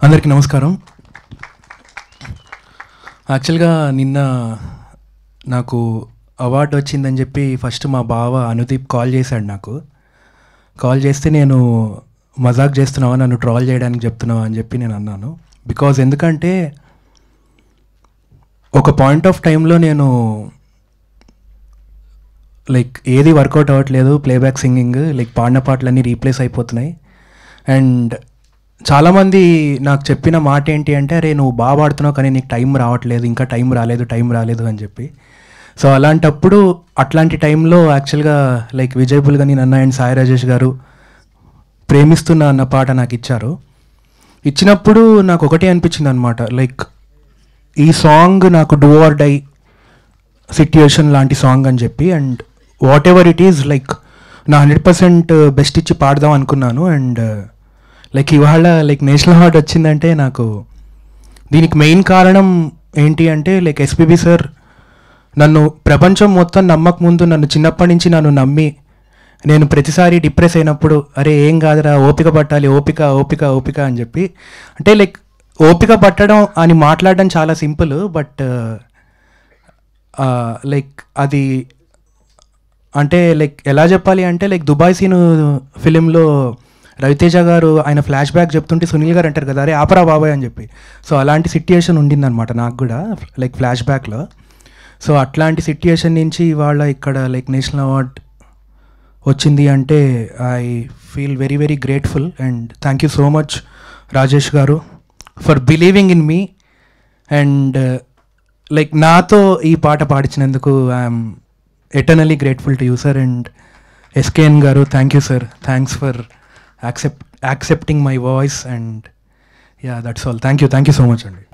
అందరికీ నమస్కారం. యాక్చువల్గా నిన్న నాకు అవార్డు వచ్చిందని చెప్పి ఫస్ట్ మా బావ అనుదీప్ కాల్ చేశాడు. నాకు కాల్ చేస్తే నేను మజాక్ చేస్తున్నావా, నన్ను ట్రాల్ చేయడానికి చెప్తున్నావా అని చెప్పి నేను అన్నాను. బికాజ్ ఎందుకంటే ఒక పాయింట్ ఆఫ్ టైంలో నేను లైక్ ఏది వర్కౌట్ అవ్వట్లేదు, ప్లేబ్యాక్ సింగింగ్, లైక్ పాడిన పాటలన్నీ రీప్లేస్ అయిపోతున్నాయి. అండ్ చాలామంది నాకు చెప్పిన మాట ఏంటి అంటే, అరే నువ్వు బాగా పాడుతున్నావు కానీ నీకు టైం రావట్లేదు, ఇంకా టైం రాలేదు అని చెప్పి. సో అలాంటప్పుడు అట్లాంటి టైంలో యాక్చువల్గా లైక్ విజయ్ బుల్గని నన్న అండ్ సాయి రాజేష్ గారు ప్రేమిస్తున్నా అన్న పాట నాకు ఇచ్చారు. ఇచ్చినప్పుడు నాకు ఒకటే అనిపించింది అనమాట, లైక్ ఈ సాంగ్ నాకు డూ ఆర్ డై సిట్యుయేషన్ లాంటి సాంగ్ అని చెప్పి. And what ever it is, like నా 100% బెస్ట్ ఇచ్చి పాడదాం అనుకున్నాను. అండ్ లైక్ ఇవాళ లైక్ నేషనల్ అవార్డు వచ్చిందంటే నాకు దీనికి మెయిన్ కారణం ఏంటి అంటే, లైక్ ఎస్పీబీ సార్ నన్ను ప్రపంచం మొత్తం నమ్మక ముందు నన్ను చిన్నప్పటి నుంచి నన్ను నమ్మి, నేను ప్రతిసారి డిప్రెస్ అయినప్పుడు అరే ఏం కాదురా, ఓపిక పట్టాలి, ఓపిక ఓపిక ఓపిక అని చెప్పి. అంటే లైక్ ఓపిక పట్టడం అని మాట్లాడడం చాలా సింపుల్, బట్ లైక్ అది అంటే లైక్ ఎలా చెప్పాలి అంటే, లైక్ దుబాయ్ సీను ఫిలింలో రవితేజ గారు ఆయన ఫ్లాష్ బ్యాక్ చెప్తుంటే సునీల్ గారు అంటారు కదా, అరే ఆపరా బాబాయ్ అని చెప్పి. సో అలాంటి సిట్యుయేషన్ ఉండిందనమాట నాకు కూడా లైక్ ఫ్లాష్ బ్యాక్లో. సో అట్లాంటి సిట్యుయేషన్ నుంచి ఇవాళ ఇక్కడ లైక్ నేషనల్ అవార్డ్ వచ్చింది అంటే I feel very very grateful. And thank you so much Rajesh garu for believing in me. And like నాతో ఈ పాట పాడించినందుకు I'm eternally grateful to you sir. And SKN garu thank you sir, thanks for accepting my voice. And yeah, that's all. Thank you so much అండి.